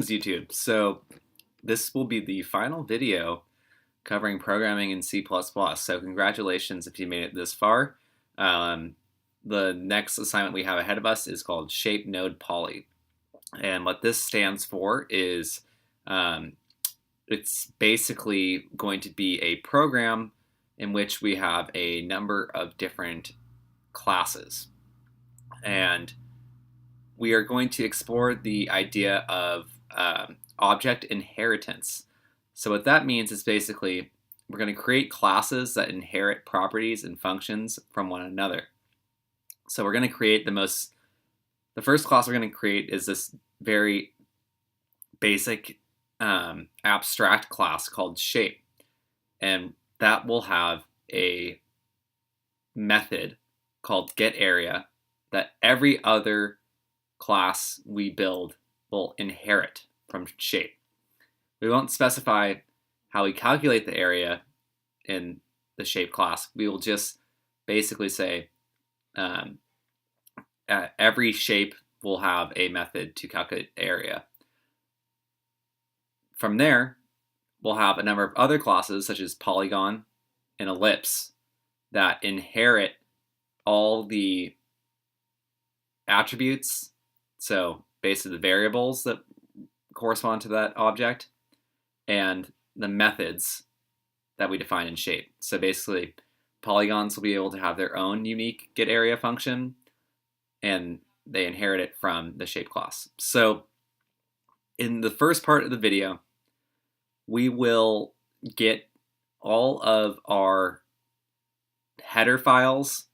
YouTube. So this will be the final video covering programming in C++. So congratulations if you made it this far. The next assignment we have ahead of us is called Shape Node Poly. And what this stands for is it's basically going to be a program in which we have a number of different classes. And we are going to explore the idea of object inheritance. So what that means is basically we're going to create classes that inherit properties and functions from one another. So we're going to create the first class we're going to create is this very basic abstract class called shape. And that will have a method called getArea that every other class we build will inherit from shape. We won't specify how we calculate the area in the shape class. We will just basically say every shape will have a method to calculate the area. From there, we'll have a number of other classes such as Polygon and Ellipse that inherit all the attributes, so basically the variables that correspond to that object, and the methods that we define in shape. So basically, polygons will be able to have their own unique getArea function, and they inherit it from the shape class. So in the first part of the video, we will get all of our header files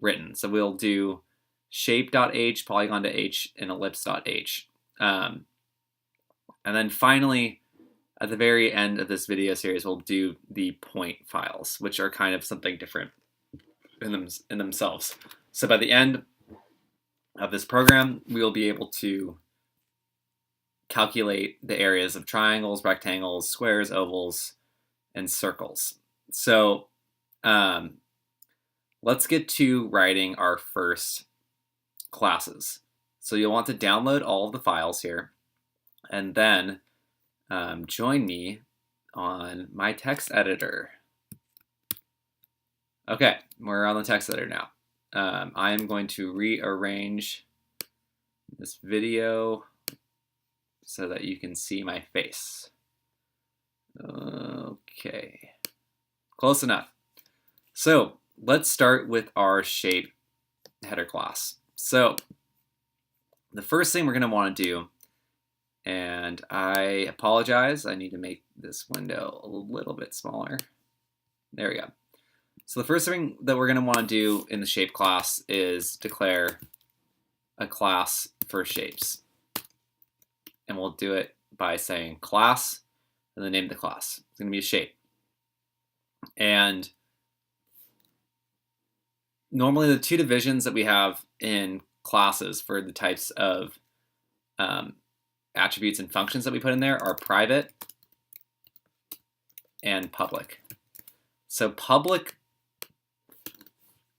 written. So we'll do shape.h, polygon.h, and ellipse.h. And then finally, at the very end of this video series, we'll do the point files, which are kind of something different in themselves. So by the end of this program, we will be able to calculate the areas of triangles, rectangles, squares, ovals, and circles. So let's get to writing our first classes. So you'll want to download all of the files here, and then join me on my text editor. Okay, we're on the text editor now. I am going to rearrange this video so that you can see my face. Okay, close enough. So let's start with our shape header class. So the first thing we're going to want to do, and I apologize, I need to make this window a little bit smaller. There we go. So the first thing that we're going to want to do in the shape class is declare a class for shapes. And we'll do it by saying class and the name of the class. It's going to be a shape. And normally the two divisions that we have in classes for the types of attributes and functions that we put in there are private and public. So public,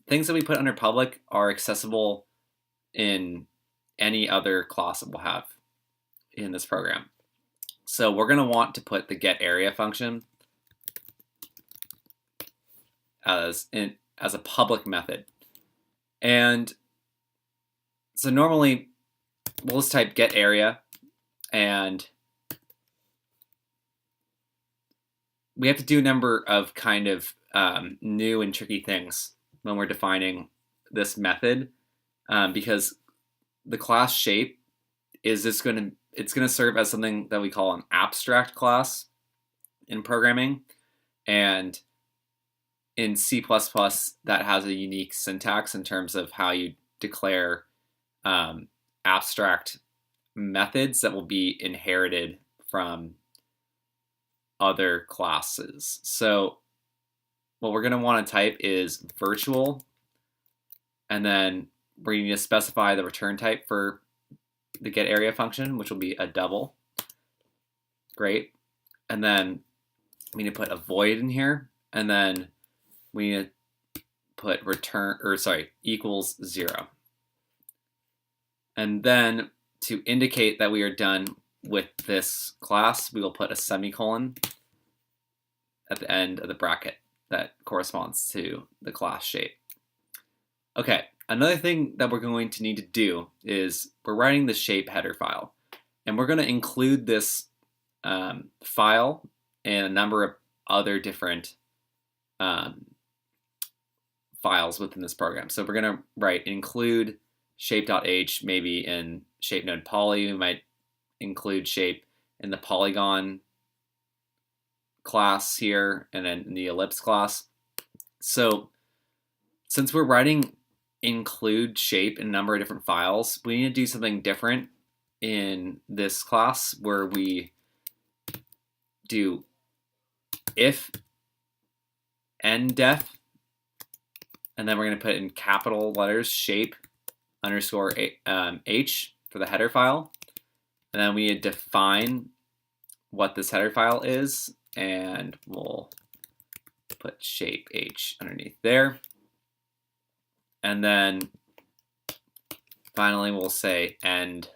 things that we put under public are accessible in any other class that we'll have in this program. So we're going to want to put the getArea function as a public method. And so normally we'll just type getArea, and we have to do a number of kind of new and tricky things when we're defining this method, because the class shape is just going to serve as something that we call an abstract class in programming, and in C++ that has a unique syntax in terms of how you declare abstract methods that will be inherited from other classes. So what we're going to want to type is virtual, and then we're going to specify the return type for the getArea function, which will be a double. Great. And then we need to put a void in here, and then we need to put equals 0. And then to indicate that we are done with this class, we will put a semicolon at the end of the bracket that corresponds to the class shape. Okay, another thing that we're going to need to do is we're writing the shape header file, and we're going to include this file and a number of other different files within this program. So we're going to write include shape.h, maybe in shape node poly. We might include shape in the Polygon class here, and then in the ellipse class. So since we're writing include shape in a number of different files, we need to do something different in this class where we do if ndef, and then we're going to put in capital letters shape underscore h for the header file, and then we need to define what this header file is, and we'll put shape h underneath there. And then finally we'll say end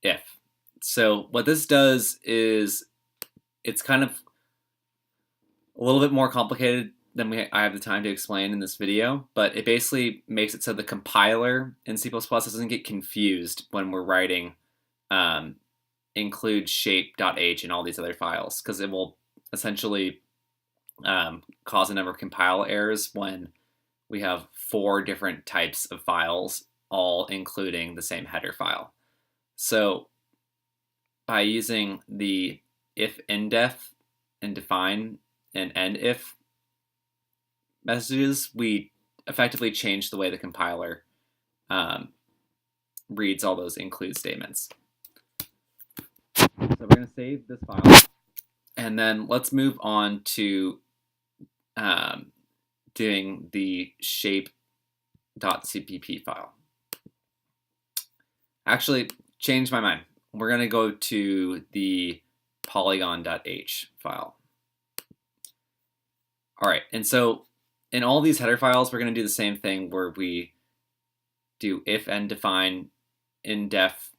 if. So what this does is it's kind of a little bit more complicated than I have the time to explain in this video, but it basically makes it so the compiler in C++ doesn't get confused when we're writing include shape.h and all these other files, because it will essentially cause a number of compile errors when we have 4 different types of files all including the same header file. So by using the if ndef and define and end if messages, we effectively change the way the compiler reads all those include statements. So we're going to save this file, and then let's move on to doing the shape.cpp file. Actually, changed my mind. We're going to go to the polygon.h file. All right, and so in all these header files, we're going to do the same thing where we do if and define indef,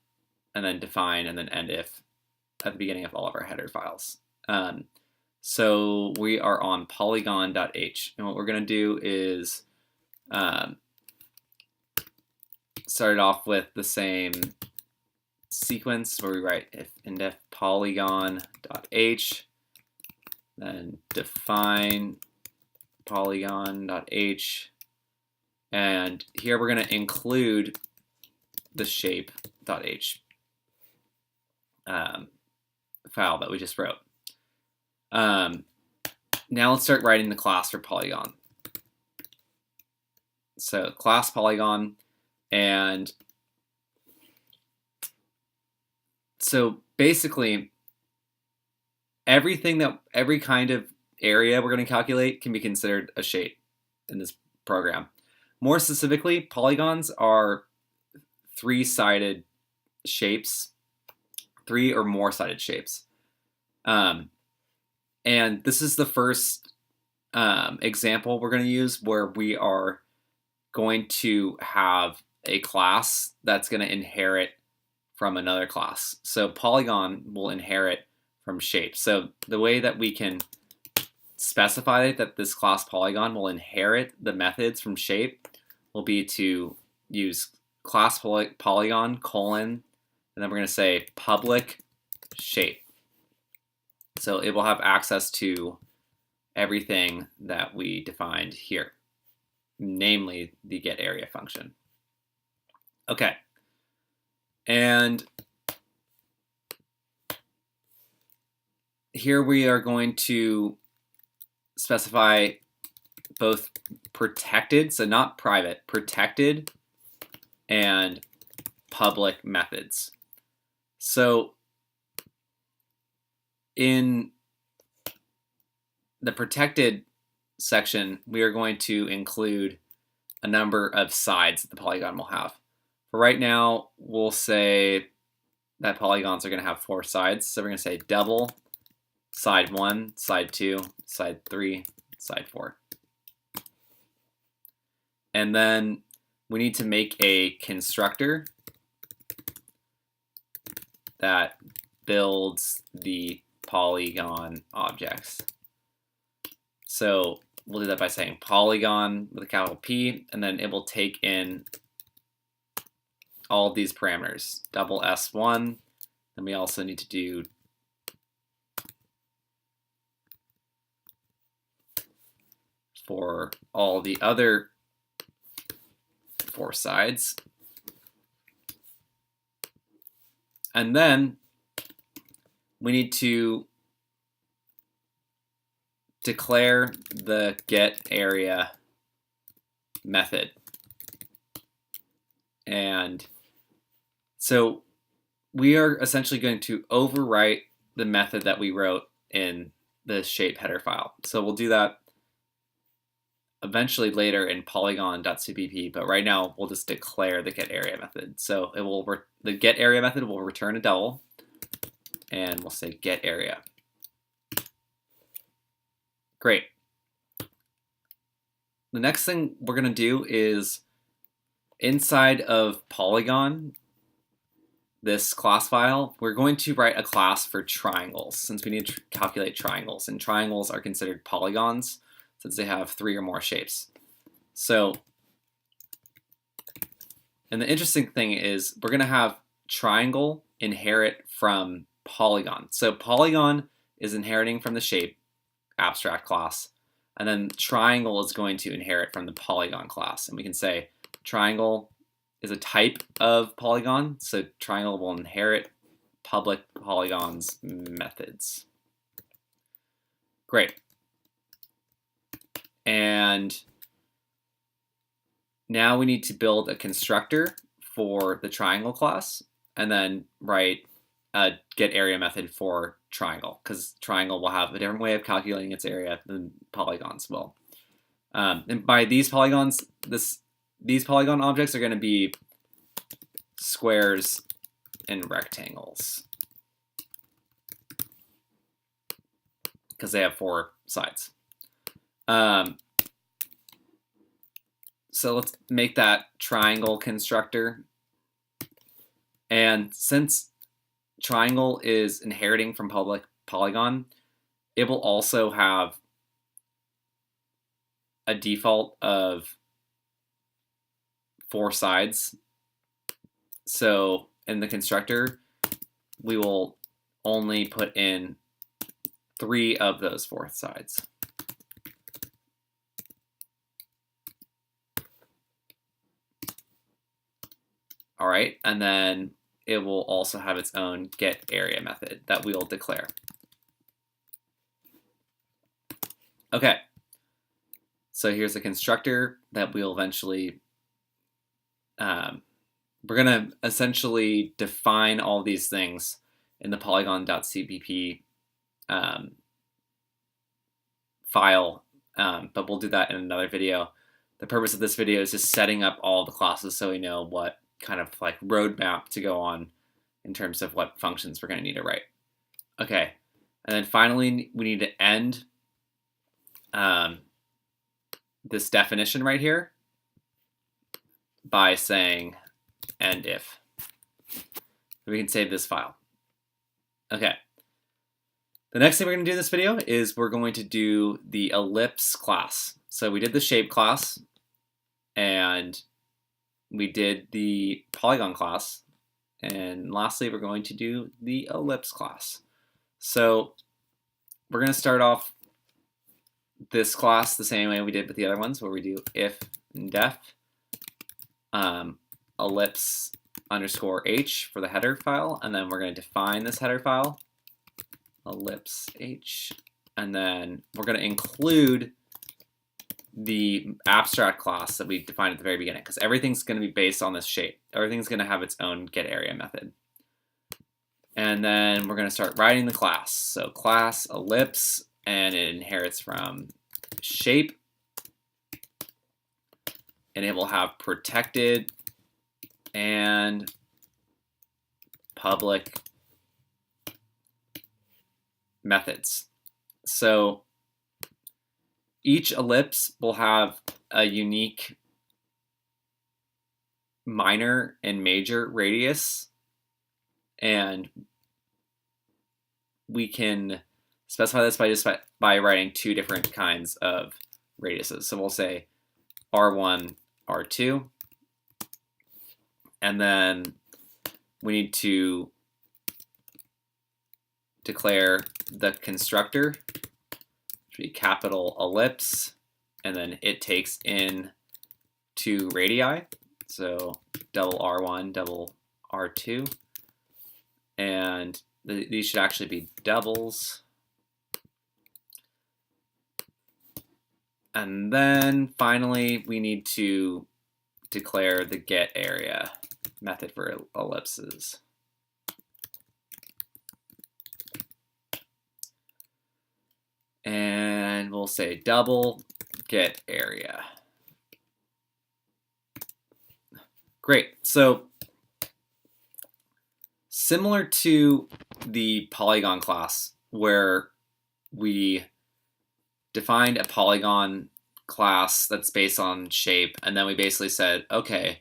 and then define, and then end if at the beginning of all of our header files. So we are on polygon.h, and what we're going to do is start it off with the same sequence where we write if indef polygon.h, then define polygon.h, and here we're going to include the shape.h file that we just wrote. Now let's start writing the class for Polygon. So class Polygon, and so basically every kind of area we're going to calculate can be considered a shape in this program. More specifically, polygons are 3-sided shapes, 3 or more sided shapes. And this is the first example we're going to use where we are going to have a class that's going to inherit from another class. So Polygon will inherit from shape. So the way that we can specify that this class Polygon will inherit the methods from shape will be to use class Polygon colon, and then we're going to say public shape. So it will have access to everything that we defined here, namely the getArea function. Okay, and here we are going to specify both protected, so not private, protected and public methods. So in the protected section, we are going to include a number of sides that the polygon will have. For right now, we'll say that polygons are going to have 4 sides. So we're going to say double, side 1, side 2, side 3, side 4. And then we need to make a constructor that builds the Polygon objects. So we'll do that by saying Polygon with a capital P, and then it will take in all of these parameters, double S1, and we also need to do for all the other 4 sides. And then we need to declare the getArea method. And so we are essentially going to overwrite the method that we wrote in the shape header file. So we'll do that eventually later in polygon.cpp, but right now we'll just declare the getArea method. So it will the getArea method will return a double, and we'll say getArea. Great. The next thing we're going to do is inside of Polygon, this class file, we're going to write a class for triangles, since we need to calculate triangles, and triangles are considered polygons since they have 3 or more shapes. So, and the interesting thing is we're going to have triangle inherit from polygon. So polygon is inheriting from the shape abstract class, and then triangle is going to inherit from the polygon class. And we can say triangle is a type of polygon, so triangle will inherit public polygons methods. Great. And now we need to build a constructor for the triangle class, and then write a getArea method for triangle, because triangle will have a different way of calculating its area than polygons will. And by these polygons, these polygon objects are going to be squares and rectangles, because they have 4 sides. So let's make that triangle constructor. And since triangle is inheriting from public polygon, it will also have a default of 4 sides. So in the constructor, we will only put in 3 of those 4 sides. All right, and then it will also have its own getArea method that we'll declare. Okay, so here's the constructor that we'll eventually, we're gonna essentially define all these things in the polygon.cpp file, but we'll do that in another video. The purpose of this video is just setting up all the classes so we know what kind of like roadmap to go on in terms of what functions we're going to need to write. Okay, and then finally we need to end this definition right here by saying end if. We can save this file. Okay. The next thing we're going to do in this video is we're going to do the ellipse class. So we did the shape class, and we did the polygon class, and lastly we're going to do the ellipse class. So we're going to start off this class the same way we did with the other ones, where we do if and def ellipse underscore h for the header file, and then we're going to define this header file, ellipse h, and then we're going to include the abstract class that we defined at the very beginning, because everything's going to be based on this shape. Everything's going to have its own getArea method. And then we're going to start writing the class. So class ellipse, and it inherits from shape, and it will have protected and public methods. So each ellipse will have a unique minor and major radius, and we can specify this by writing two different kinds of radiuses. So we'll say R1, R2, and then we need to declare the constructor, which would be capital ellipse, and then it takes in two radii, so double R1, double R2, and these should actually be doubles. And then finally, we need to declare the get area method for ellipses. And we'll say double get area. Great. So similar to the Polygon class, where we defined a polygon class that's based on shape, and then we basically said, okay,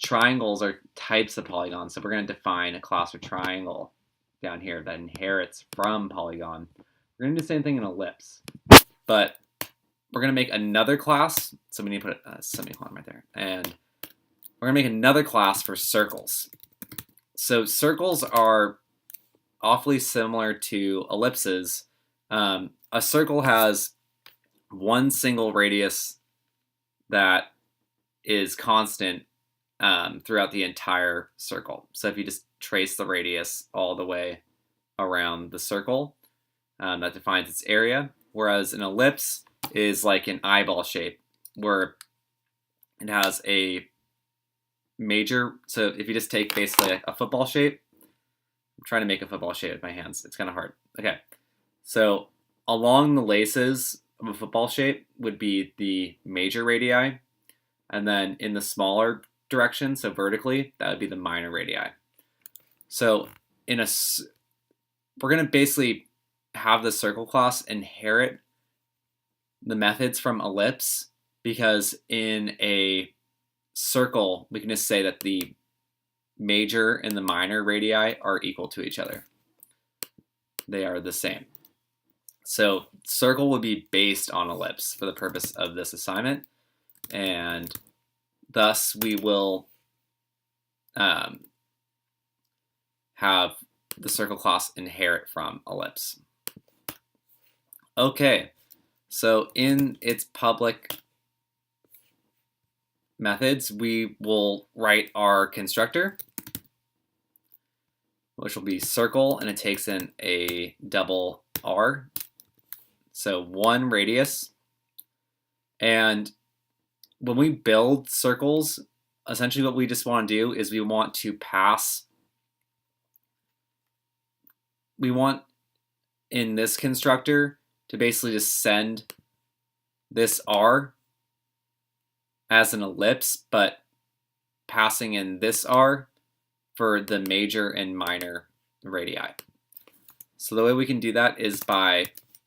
triangles are types of polygons, so we're going to define a class for triangle down here that inherits from polygon. We're going to do the same thing in ellipse, but we're going to make another class, so we need to put a semicolon right there, and we're going to make another class for circles. So circles are awfully similar to ellipses. A circle has one single radius that is constant throughout the entire circle. So if you just trace the radius all the way around the circle, that defines its area. Whereas an ellipse is like an eyeball shape, where it has a major. So if you just take basically a football shape, I'm trying to make a football shape with my hands. It's kind of hard. Okay, so along the laces of a football shape would be the major radii, and then in the smaller direction, so vertically, that would be the minor radii. So we're going to basically have the circle class inherit the methods from ellipse, because in a circle, we can just say that the major and the minor radii are equal to each other. They are the same. So circle would be based on ellipse for the purpose of this assignment, and thus we will have the circle class inherit from ellipse. Okay, so in its public methods, we will write our constructor, which will be circle, and it takes in a double R. So one radius. And when we build circles, essentially what we just want to do is we want in this constructor to basically just send this R as an ellipse, but passing in this R for the major and minor radii. So the way we can do that is by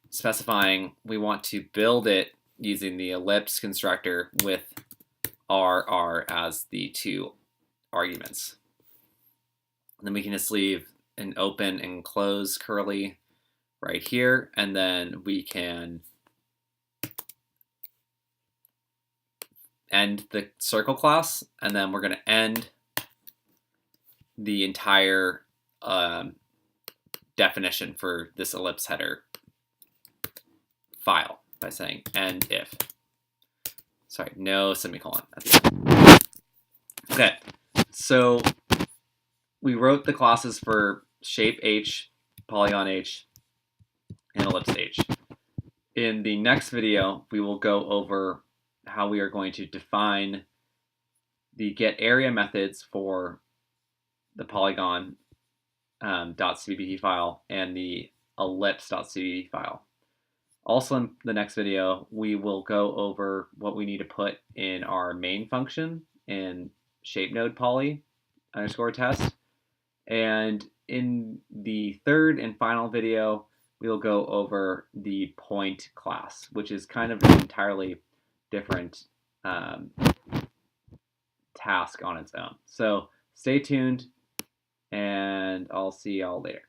specifying we want to build it using the ellipse constructor with R as the two arguments. And then we can just leave an open and close curly right here, and then we can end the circle class, and then we're going to end the entire definition for this ellipse header file by saying end if. Sorry, no semicolon at the end. Okay, so we wrote the classes for shape H, polygon H, and ellipse H. In the next video, we will go over how we are going to define the get area methods for the polygon .cpp file and the ellipse.cpp file. Also in the next video, we will go over what we need to put in our main function in shape node poly underscore test. And in the third and final video, we'll go over the point class, which is kind of an entirely different task on its own. So stay tuned, and I'll see y'all later.